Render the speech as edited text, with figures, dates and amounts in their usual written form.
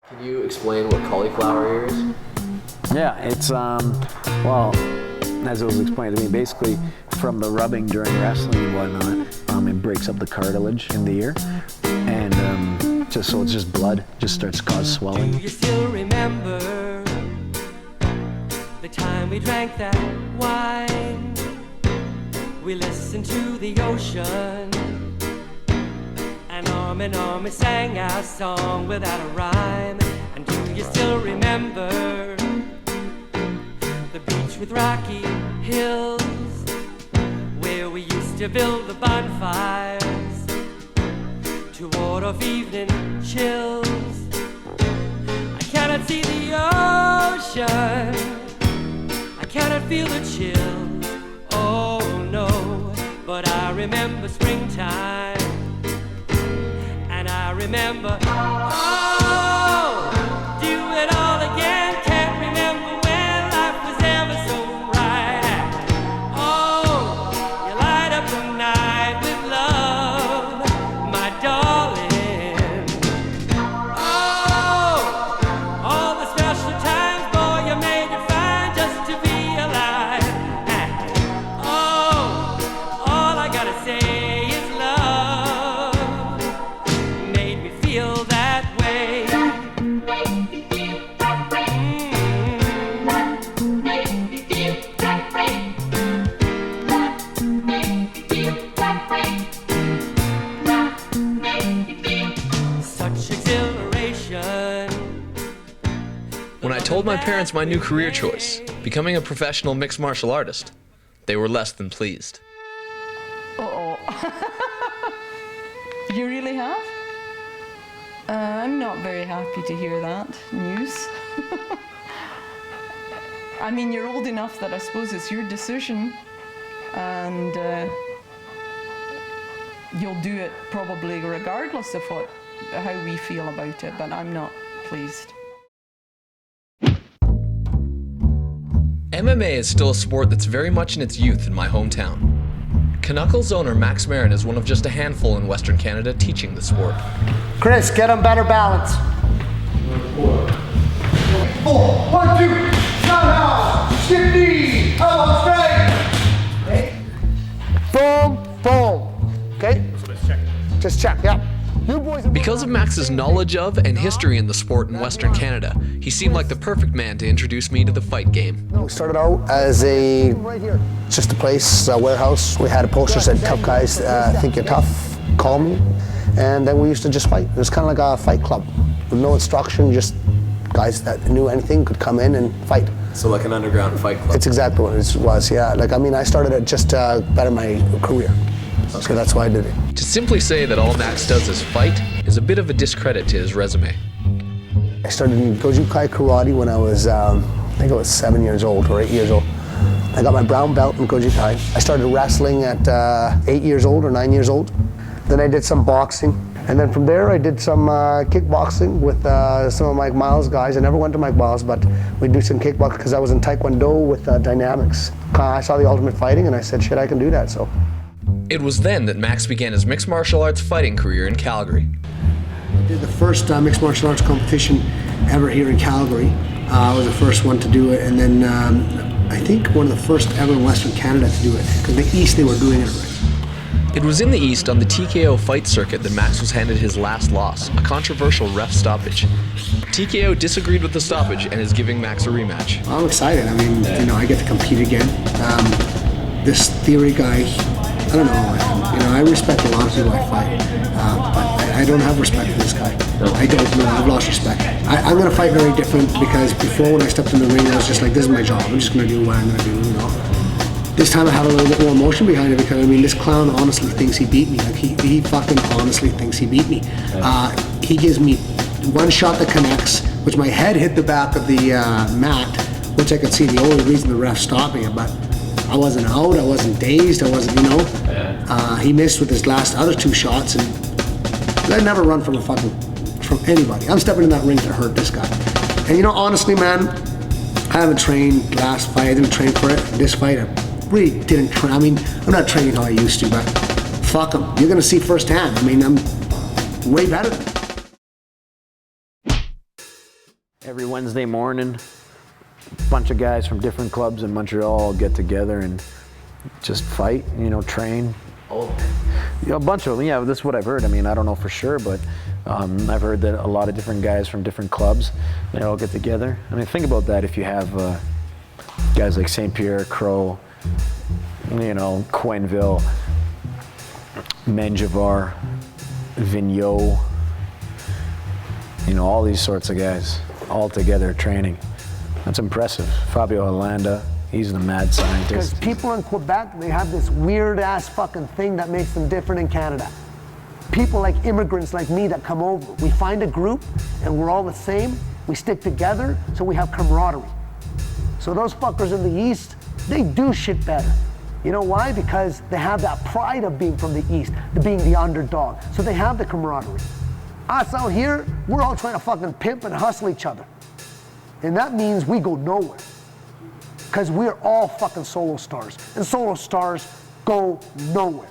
Can you explain what cauliflower ear is? Yeah, it's, well, as it was explained to me, basically from the rubbing during wrestling and whatnot, it breaks up the cartilage in the ear, and so it's just blood, just starts to cause swelling. Do you still remember the time we drank that wine? We listened to the ocean, and arm in arm we sang our song without a rhyme. And do you still remember the beach with rocky hills, where we used to build the bonfires to ward off evening chills? I cannot see the ocean, I cannot feel the chill, oh no, but I remember springtime, and I remember, oh, do it all again. Can't remember when life was ever so right. Oh, you light up the night with love, my darling. Oh, all the special times, boy, you made it fine just to be alive. Oh, all I gotta say is love made me feel that way. Such exhilaration. When I told my parents my new career choice, becoming a professional mixed martial artist, they were less than pleased. Uh-oh. You really have? I'm not very happy to hear that news. I mean, you're old enough that I suppose it's your decision, and you'll do it probably regardless of how we feel about it, but I'm not pleased. MMA is still a sport that's very much in its youth in my hometown. Knuckles owner Max Marin is one of just a handful in Western Canada teaching the sport. Chris, get him better balance. 4, 1, 2, roundhouse, skip knee, elbow straight. Boom, boom. Okay? Just check, yeah. You boys. Because of Max's knowledge of and history in the sport in Western Canada, he seemed like the perfect man to introduce me to the fight game. We started out as just a place, a warehouse. We had a poster that said, "Tough guys, think you're tough, call me." And then we used to just fight. It was kind of like a fight club with no instruction, just guys that knew anything could come in and fight. So like an underground fight club? It's exactly what it was, yeah. Like, I mean, I started it just to better my career. Okay. So that's why I did it. To simply say that all Max does is fight is a bit of a discredit to his resume. I started in Goju Kai Karate when I was, I think I was 7 years old or 8 years old. I got my brown belt in Goju Kai. I started wrestling at 8 years old or 9 years old. Then I did some boxing. And then from there I did some kickboxing with some of Mike Miles' guys. I never went to Mike Miles, but we'd do some kickboxing because I was in Taekwondo with Dynamics. I saw the Ultimate Fighting and I said, shit, I can do that, so. It was then that Max began his mixed martial arts fighting career in Calgary. I did the first mixed martial arts competition ever here in Calgary. I was the first one to do it, and then I think one of the first ever in Western Canada to do it, because the East they were doing it right. It was in the East on the TKO fight circuit that Max was handed his last loss, a controversial ref stoppage. TKO disagreed with the stoppage and is giving Max a rematch. I'm excited. I mean, you know, I get to compete again. This theory guy, I don't know, I respect a lot of people I fight, but I don't have respect for this guy. I don't know, I've lost respect. I'm going to fight very different, because before, when I stepped in the ring, I was just like, this is my job, I'm just going to do what I'm going to do, you know. This time I have a little bit more emotion behind it, because, I mean, this clown honestly thinks he beat me. Like, he fucking honestly thinks he beat me. He gives me one shot that connects, which my head hit the back of the mat, which I could see the only reason the ref stopped me, but I wasn't out, I wasn't dazed, I wasn't, you know. He missed with his last other 2 shots, and I'd never run from anybody. I'm stepping in that ring to hurt this guy. And you know, honestly, man, I haven't trained last fight, I didn't train for it. This fight, I really didn't train. I mean, I'm not training how I used to, but fuck him. You're gonna see firsthand. I mean, I'm way better than him. Every Wednesday morning, a bunch of guys from different clubs in Montreal get together and just fight, train. A bunch of them, yeah, this is what I've heard. I mean, I don't know for sure, but I've heard that a lot of different guys from different clubs, they all get together. I mean, think about that if you have guys like St. Pierre, Crow, Coinville, Menjivar, Vigneault, all these sorts of guys all together training. That's impressive. Fabio Hollanda, he's the mad scientist. Because people in Quebec, they have this weird-ass fucking thing that makes them different in Canada. People like immigrants like me that come over, we find a group and we're all the same, we stick together, so we have camaraderie. So those fuckers in the East, they do shit better. You know why? Because they have that pride of being from the East, the being the underdog. So they have the camaraderie. Us out here, we're all trying to fucking pimp and hustle each other. And that means we go nowhere. Because we're all fucking solo stars. And solo stars go nowhere.